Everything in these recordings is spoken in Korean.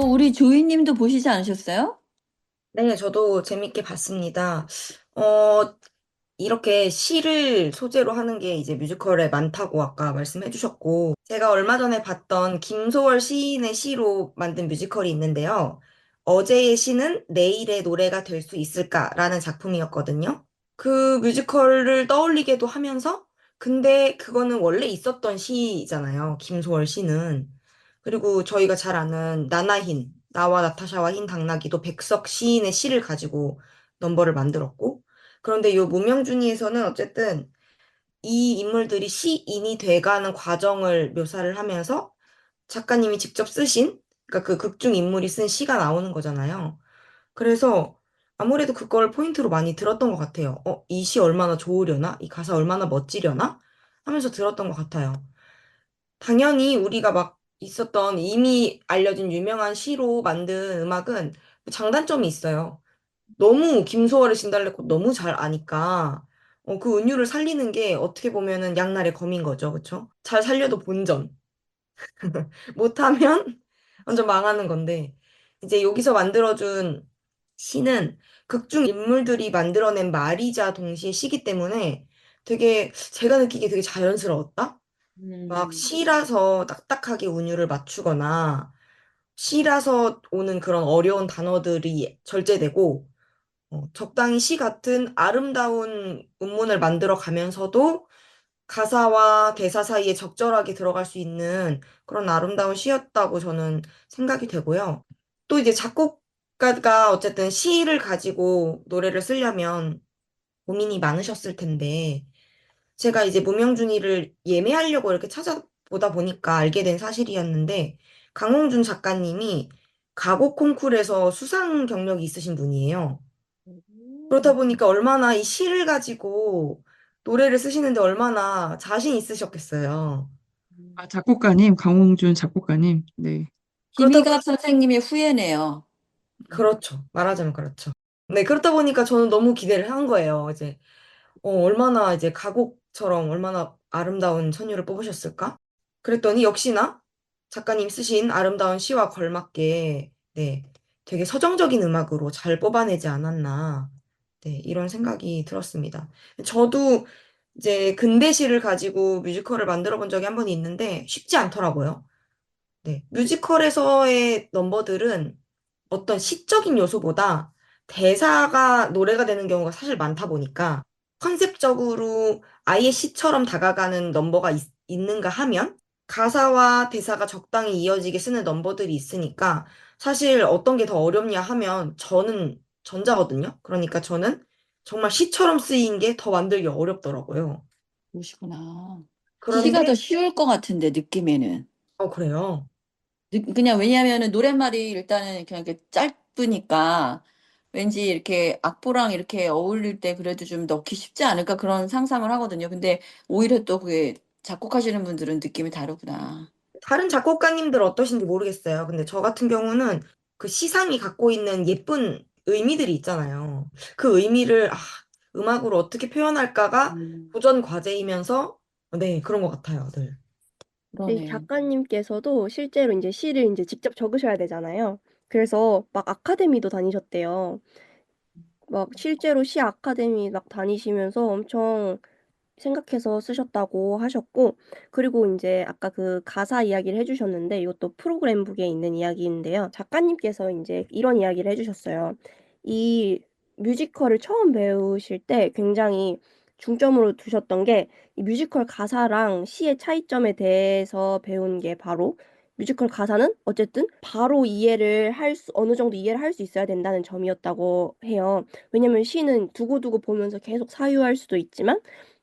우리 조이님도 보시지 않으셨어요? 네, 저도 재밌게 봤습니다. 어, 이렇게 시를 소재로 하는 게 이제 뮤지컬에 많다고 아까 말씀해 주셨고, 제가 얼마 전에 봤던 김소월 시인의 시로 만든 뮤지컬이 있는데요. 어제의 시는 내일의 노래가 될 수 있을까라는 작품이었거든요. 그 뮤지컬을 떠올리게도 하면서, 근데 그거는 원래 있었던 시잖아요. 김소월 시는. 그리고 저희가 잘 아는 나나흰, 나와 나타샤와 흰 당나귀도 백석 시인의 시를 가지고 넘버를 만들었고, 그런데 요 무명준이에서는 어쨌든 이 인물들이 시인이 돼가는 과정을 묘사를 하면서 작가님이 직접 쓰신, 그러니까 그 극중 인물이 쓴 시가 나오는 거잖아요. 그래서 아무래도 그걸 포인트로 많이 들었던 것 같아요. 이 시 얼마나 좋으려나? 이 가사 얼마나 멋지려나? 하면서 들었던 것 같아요. 당연히 우리가 막 있었던 이미 알려진 유명한 시로 만든 음악은 장단점이 있어요. 너무 김소월의 진달래꽃 너무 잘 아니까 그 은유를 살리는 게 어떻게 보면은 양날의 검인 거죠. 그쵸? 잘 살려도 본전. 못하면 완전 망하는 건데 이제 여기서 만들어준 시는 극중 인물들이 만들어낸 말이자 동시에 시기 때문에 되게 제가 느끼기에 되게 자연스러웠다? 막 음, 시라서 딱딱하게 운율을 맞추거나 시라서 오는 그런 어려운 단어들이 절제되고 적당히 시 같은 아름다운 문문을 만들어 가면서도 가사와 대사 사이에 적절하게 들어갈 수 있는 그런 아름다운 시였다고 저는 생각이 되고요. 또 이제 작곡가가 어쨌든 시를 가지고 노래를 쓰려면 고민이 많으셨을 텐데, 제가 이제 무명준이를 예매하려고 이렇게 찾아보다 보니까 알게 된 사실이었는데, 강홍준 작가님이 가곡 콩쿠르에서 수상 경력이 있으신 분이에요. 그렇다 보니까 얼마나 이 시를 가지고 노래를 쓰시는데 얼마나 자신 있으셨겠어요. 아, 작곡가님, 강홍준 작곡가님. 네. 그렇다 김희갑 선생님의 후예네요. 그렇죠. 말하자면 그렇죠. 네, 그렇다 보니까 저는 너무 기대를 한 거예요. 이제, 얼마나 이제 가곡처럼 얼마나 아름다운 선율을 뽑으셨을까? 그랬더니 역시나 작가님 쓰신 아름다운 시와 걸맞게, 네, 되게 서정적인 음악으로 잘 뽑아내지 않았나, 네, 이런 생각이 들었습니다. 저도 이제 근대시를 가지고 뮤지컬을 만들어 본 적이 한 번 있는데 쉽지 않더라고요. 네, 뮤지컬에서의 넘버들은 어떤 시적인 요소보다 대사가 노래가 되는 경우가 사실 많다 보니까 컨셉적으로 아예 시처럼 다가가는 넘버가 있는가 하면 가사와 대사가 적당히 이어지게 쓰는 넘버들이 있으니까 사실 어떤 게 더 어렵냐 하면 저는 전자거든요. 그러니까 저는 정말 시처럼 쓰인 게 더 만들기 어렵더라고요. 그러시구나. 시가 더 그런데, 쉬울 것 같은데, 느낌에는. 그래요. 그냥 왜냐하면은 노랫말이 일단은 그냥 이렇게 짧으니까 왠지 이렇게 악보랑 이렇게 어울릴 때 그래도 좀 넣기 쉽지 않을까 그런 상상을 하거든요. 근데 오히려 또 그게 작곡하시는 분들은 느낌이 다르구나. 다른 작곡가님들 어떠신지 모르겠어요. 근데 저 같은 경우는 그 시상이 갖고 있는 예쁜 의미들이 있잖아요. 그 의미를 음악으로 어떻게 표현할까가 음, 도전 과제이면서 네, 그런 것 같아요, 늘. 이 그러네. 작가님께서도 실제로 이제 시를 이제 직접 적으셔야 되잖아요. 그래서 막 아카데미도 다니셨대요. 막 실제로 시 아카데미 막 다니시면서 엄청 생각해서 쓰셨다고 하셨고, 그리고 이제 아까 그 가사 이야기를 해주셨는데, 이것도 프로그램북에 있는 이야기인데요. 작가님께서 이제 이런 이야기를 해주셨어요. 이 뮤지컬을 처음 배우실 때 굉장히 중점으로 두셨던 게, 이 뮤지컬 가사랑 시의 차이점에 대해서 배운 게 바로 뮤지컬 가사는 어쨌든 바로 어느 정도 이해를 할 수 있어야 된다는 점이었다고 해요. 왜냐면 시는 두고두고 보면서 계속 사유할 수도 있지만,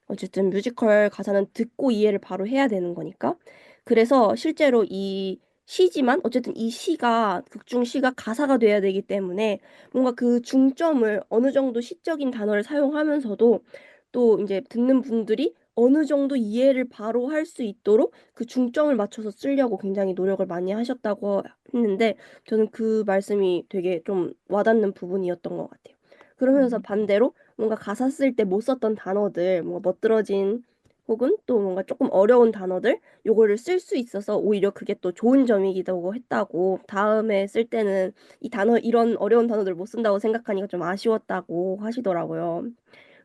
어쨌든 뮤지컬 가사는 듣고 이해를 바로 해야 되는 거니까. 그래서 실제로 이 시지만 어쨌든 이 시가 극중 시가 가사가 돼야 되기 때문에 뭔가 그 중점을 어느 정도 시적인 단어를 사용하면서도 또 이제 듣는 분들이 어느 정도 이해를 바로 할 수 있도록 그 중점을 맞춰서 쓰려고 굉장히 노력을 많이 하셨다고 했는데 저는 그 말씀이 되게 좀 와닿는 부분이었던 것 같아요. 그러면서 반대로 뭔가 가사 쓸 때 못 썼던 단어들, 뭔가 멋들어진 혹은 또 뭔가 조금 어려운 단어들 요거를 쓸 수 있어서 오히려 그게 또 좋은 점이기도 했다고 다음에 쓸 때는 이 단어 이런 어려운 단어들 못 쓴다고 생각하니까 좀 아쉬웠다고 하시더라고요.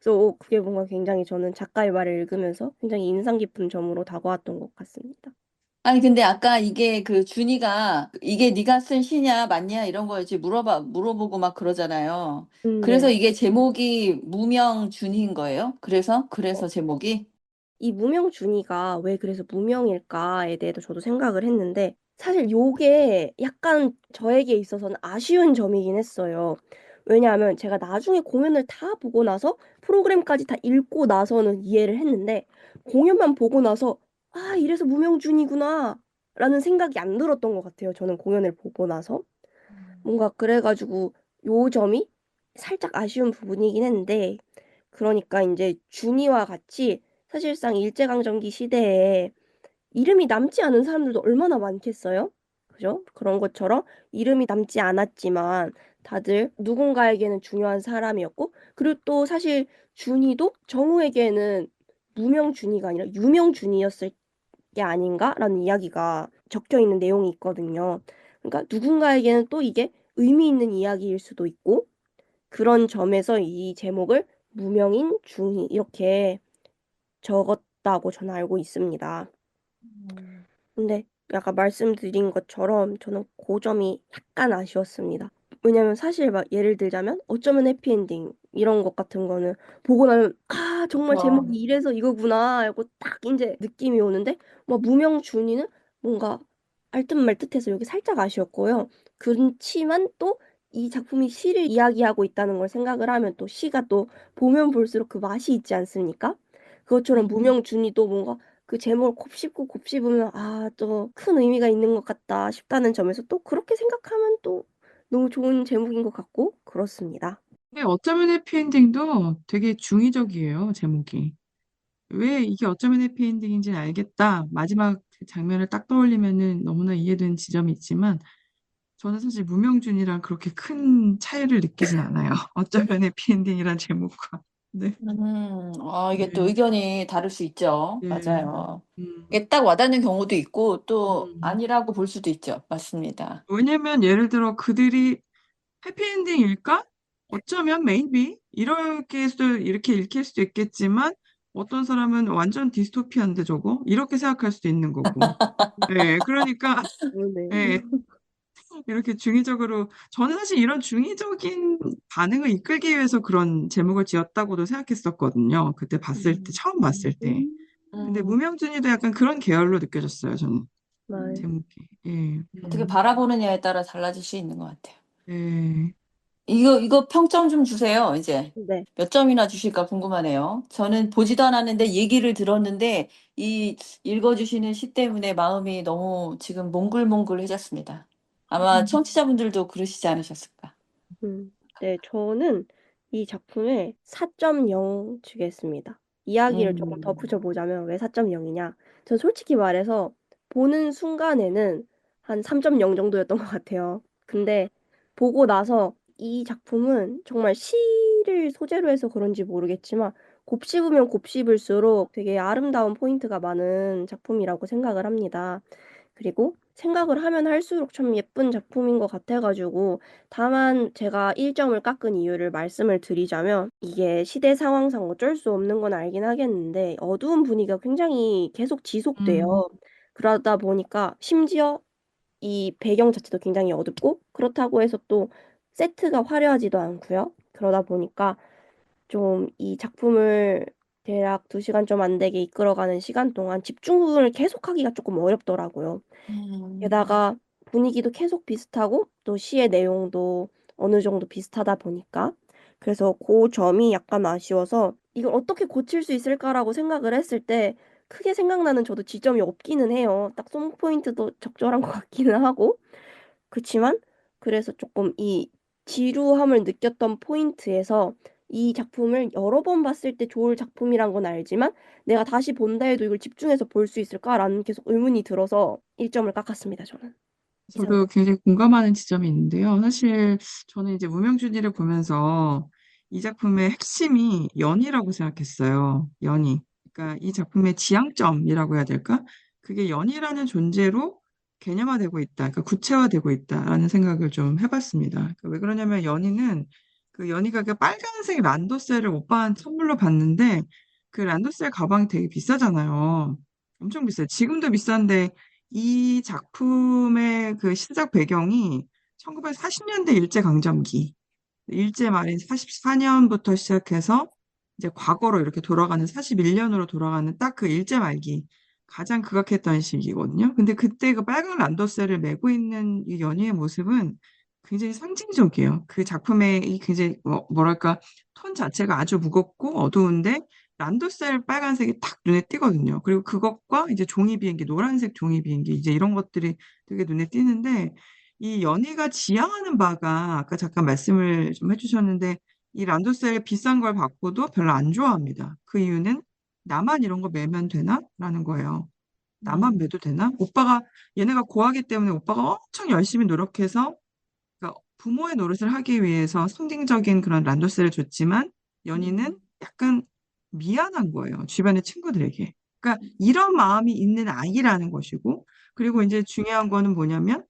그래서 그게 뭔가 굉장히 저는 작가의 말을 읽으면서 굉장히 인상 깊은 점으로 다가왔던 것 같습니다. 아니 근데 아까 이게 그 준이가 이게 네가 쓴 시냐 맞냐 이런 거 이제 물어보고 막 그러잖아요. 그래서 네. 이게 제목이 무명준이인 거예요? 그래서 제목이 이 무명준이가 왜 그래서 무명일까에 대해서 저도 생각을 했는데 사실 요게 약간 저에게 있어서는 아쉬운 점이긴 했어요. 왜냐하면 제가 나중에 공연을 다 보고 나서 프로그램까지 다 읽고 나서는 이해를 했는데 공연만 보고 나서 아, 이래서 무명준이구나 라는 생각이 안 들었던 것 같아요. 저는 공연을 보고 나서. 뭔가 그래가지고 요 점이 살짝 아쉬운 부분이긴 했는데 그러니까 이제 준이와 같이 사실상 일제강점기 시대에 이름이 남지 않은 사람들도 얼마나 많겠어요? 그죠? 그런 것처럼 이름이 남지 않았지만 다들 누군가에게는 중요한 사람이었고 그리고 또 사실 준이도 정우에게는 무명준이가 아니라 유명준이었을 게 아닌가라는 이야기가 적혀 있는 내용이 있거든요. 그러니까 누군가에게는 또 이게 의미 있는 이야기일 수도 있고 그런 점에서 이 제목을 무명인 중이 이렇게 적었다고 저는 알고 있습니다. 근데 약간 말씀드린 것처럼 저는 그 점이 약간 아쉬웠습니다. 왜냐면 사실 막 예를 들자면 어쩌면 해피엔딩 이런 것 같은 거는 보고 나면 아 정말 어, 제목이 이래서 이거구나 하고 딱 이제 느낌이 오는데 뭐 무명준이는 뭔가 알듯말듯해서 여기 살짝 아쉬웠고요. 그렇지만 또 이 작품이 시를 이야기하고 있다는 걸 생각을 하면 또 시가 또 보면 볼수록 그 맛이 있지 않습니까? 그것처럼 무명준이도 뭔가 그 제목을 곱씹고 곱씹으면 아, 또 큰 의미가 있는 것 같다 싶다는 점에서 또 그렇게 생각하면 또 너무 좋은 제목인 것 같고 그렇습니다. 근데 어쩌면 해피엔딩도 되게 중의적이에요, 제목이. 왜 이게 어쩌면 해피엔딩인지는 알겠다. 마지막 그 장면을 딱 떠올리면은 너무나 이해되는 지점이 있지만, 저는 사실 무명준이랑 그렇게 큰 차이를 느끼진 않아요. 어쩌면 해피엔딩이란 제목과. 네, 이게 또 네, 의견이 다를 수 있죠. 네. 맞아요. 음, 이게 딱 와닿는 경우도 있고 또 음. 아니라고 볼 수도 있죠. 맞습니다. 왜냐면 예를 들어 그들이 해피엔딩일까? 어쩌면 maybe 이렇게 읽힐 수도 있겠지만 어떤 사람은 완전 디스토피아인데 저거 이렇게 생각할 수도 있는 거고. 예, 그러니까 네. 예, 이렇게 중의적으로 저는 사실 이런 중의적인 반응을 이끌기 위해서 그런 제목을 지었다고도 생각했었거든요. 그때 봤을 때 음, 처음 봤을 때. 음, 근데 음, 무명준이도 약간 그런 계열로 느껴졌어요. 저는 네. 제목이. 예, 어떻게 바라보느냐에 따라 달라질 수 있는 것 같아요. 예. 이거 평점 좀 주세요, 이제. 네. 몇 점이나 주실까 궁금하네요. 저는 보지도 않았는데 얘기를 들었는데 이 읽어주시는 시 때문에 마음이 너무 지금 몽글몽글해졌습니다. 아마 청취자분들도 그러시지 않으셨을까? 네, 저는 이 작품에 4.0 주겠습니다. 이야기를 조금 음, 덧붙여보자면 왜 4.0이냐? 전 솔직히 말해서 보는 순간에는 한 3.0 정도였던 것 같아요. 근데 보고 나서 이 작품은 정말 시를 소재로 해서 그런지 모르겠지만 곱씹으면 곱씹을수록 되게 아름다운 포인트가 많은 작품이라고 생각을 합니다. 그리고 생각을 하면 할수록 참 예쁜 작품인 것 같아가지고 다만 제가 1점을 깎은 이유를 말씀을 드리자면 이게 시대 상황상 어쩔 수 없는 건 알긴 하겠는데 어두운 분위기가 굉장히 계속 지속돼요. 그러다 보니까 심지어 이 배경 자체도 굉장히 어둡고 그렇다고 해서 또 세트가 화려하지도 않고요. 그러다 보니까 좀 이 작품을 대략 2시간 좀 안 되게 이끌어가는 시간 동안 집중을 계속하기가 조금 어렵더라고요. 음, 게다가 분위기도 계속 비슷하고 또 시의 내용도 어느 정도 비슷하다 보니까 그래서 그 점이 약간 아쉬워서 이걸 어떻게 고칠 수 있을까라고 생각을 했을 때 크게 생각나는 저도 지점이 없기는 해요. 딱 송 포인트도 적절한 것 같기는 하고 그치만 그래서 조금 이 지루함을 느꼈던 포인트에서 이 작품을 여러 번 봤을 때 좋을 작품이란 건 알지만 내가 다시 본다 해도 이걸 집중해서 볼 수 있을까라는 계속 의문이 들어서 1점을 깎았습니다, 저는. 저도 이상입니다. 굉장히 공감하는 지점이 있는데요. 사실 저는 이제 무명준이를 보면서 이 작품의 핵심이 연이라고 생각했어요. 연이. 그러니까 이 작품의 지향점이라고 해야 될까? 그게 연이라는 존재로 개념화되고 있다. 그러니까 구체화되고 있다라는 생각을 좀 해봤습니다. 그러니까 왜 그러냐면 연희는 그 연희가 그 빨간색 란도셀을 오빠한테 선물로 받는데 그 란도셀 가방이 되게 비싸잖아요. 엄청 비싸요. 지금도 비싼데 이 작품의 그 시작 배경이 1940년대 일제강점기. 일제 말인 44년부터 시작해서 이제 과거로 이렇게 돌아가는 41년으로 돌아가는 딱 그 일제 말기 가장 극악했던 시기거든요. 근데 그때 그 빨간 란도셀을 메고 있는 이 연희의 모습은 굉장히 상징적이에요. 그 작품의 이 굉장히 뭐랄까 톤 자체가 아주 무겁고 어두운데 란도셀 빨간색이 딱 눈에 띄거든요. 그리고 그것과 이제 종이 비행기, 노란색 종이 비행기 이제 이런 것들이 되게 눈에 띄는데 이 연희가 지향하는 바가 아까 잠깐 말씀을 좀 해주셨는데 이 란도셀 비싼 걸 받고도 별로 안 좋아합니다. 그 이유는 나만 이런 거 매면 되나? 라는 거예요. 나만 매도 되나? 오빠가 얘네가 고하기 때문에 오빠가 엄청 열심히 노력해서 그러니까 부모의 노릇을 하기 위해서 상징적인 그런 란도세를 줬지만 연희는 약간 미안한 거예요. 주변의 친구들에게. 그러니까 이런 마음이 있는 아이라는 것이고 그리고 이제 중요한 거는 뭐냐면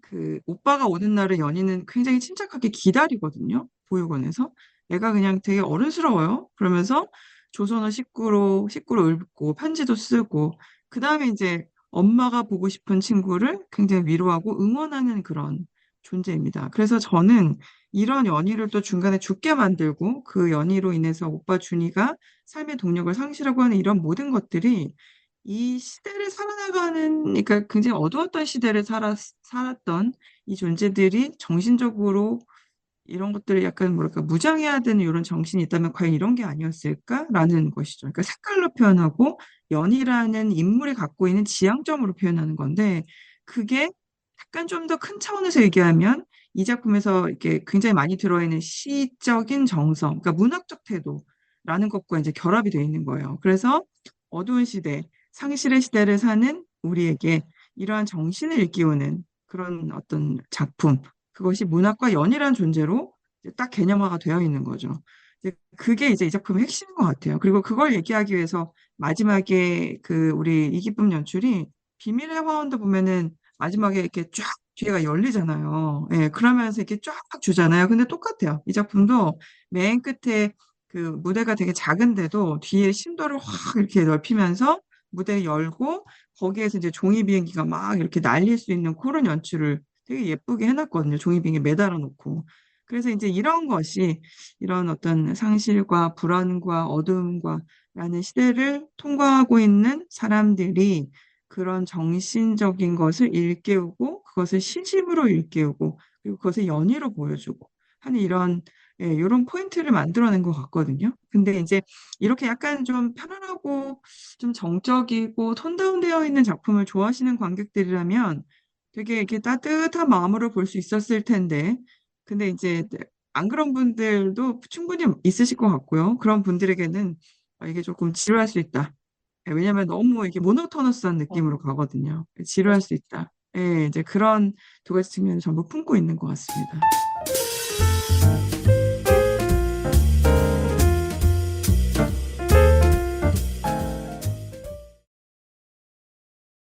그 오빠가 오는 날을 연희는 굉장히 침착하게 기다리거든요. 보육원에서. 애가 그냥 되게 어른스러워요. 그러면서 조선어 식구로 읽고 편지도 쓰고 그 다음에 이제 엄마가 보고 싶은 친구를 굉장히 위로하고 응원하는 그런 존재입니다. 그래서 저는 이런 연희를 또 중간에 죽게 만들고 그 연희로 인해서 오빠 준이가 삶의 동력을 상실하고 하는 이런 모든 것들이 이 시대를 살아나가는, 그러니까 굉장히 어두웠던 시대를 살았던 이 존재들이 정신적으로 이런 것들을 약간 뭐랄까 무장해야 되는 이런 정신이 있다면 과연 이런 게 아니었을까라는 것이죠. 그러니까 색깔로 표현하고 연이라는 인물이 갖고 있는 지향점으로 표현하는 건데 그게 약간 좀 더 큰 차원에서 얘기하면 이 작품에서 이렇게 굉장히 많이 들어있는 시적인 정성, 그러니까 문학적 태도라는 것과 이제 결합이 되어 있는 거예요. 그래서 어두운 시대, 상실의 시대를 사는 우리에게 이러한 정신을 일깨우는 그런 어떤 작품, 그것이 문학과 연이라는 존재로 이제 딱 개념화가 되어 있는 거죠. 이제 그게 이제 이 작품의 핵심인 것 같아요. 그리고 그걸 얘기하기 위해서 마지막에 그 우리 이기쁨 연출이 비밀의 화원도 보면은 마지막에 이렇게 쫙 뒤에가 열리잖아요. 예, 그러면서 이렇게 쫙 주잖아요. 근데 똑같아요. 이 작품도 맨 끝에 그 무대가 되게 작은데도 뒤에 심도를 확 이렇게 넓히면서 무대 열고 거기에서 이제 종이 비행기가 막 이렇게 날릴 수 있는 그런 연출을 되게 예쁘게 해놨거든요. 종이 비행기 매달아 놓고. 그래서 이제 이런 것이 이런 어떤 상실과 불안과 어두움과 라는 시대를 통과하고 있는 사람들이 그런 정신적인 것을 일깨우고 그것을 시집으로 일깨우고 그리고 그것을 연희로 보여주고 하는 이런 이런 포인트를 만들어낸 것 같거든요. 근데 이제 이렇게 약간 좀 편안하고 좀 정적이고 톤 다운되어 있는 작품을 좋아하시는 관객들이라면 되게 이렇게 따뜻한 마음으로 볼 수 있었을 텐데 근데 이제 안 그런 분들도 충분히 있으실 것 같고요. 그런 분들에게는 이게 조금 지루할 수 있다. 왜냐면 너무 이게 모노토너스한 느낌으로 가거든요. 지루할 수 있다. 예, 이제 그런 두 가지 측면을 전부 품고 있는 것 같습니다.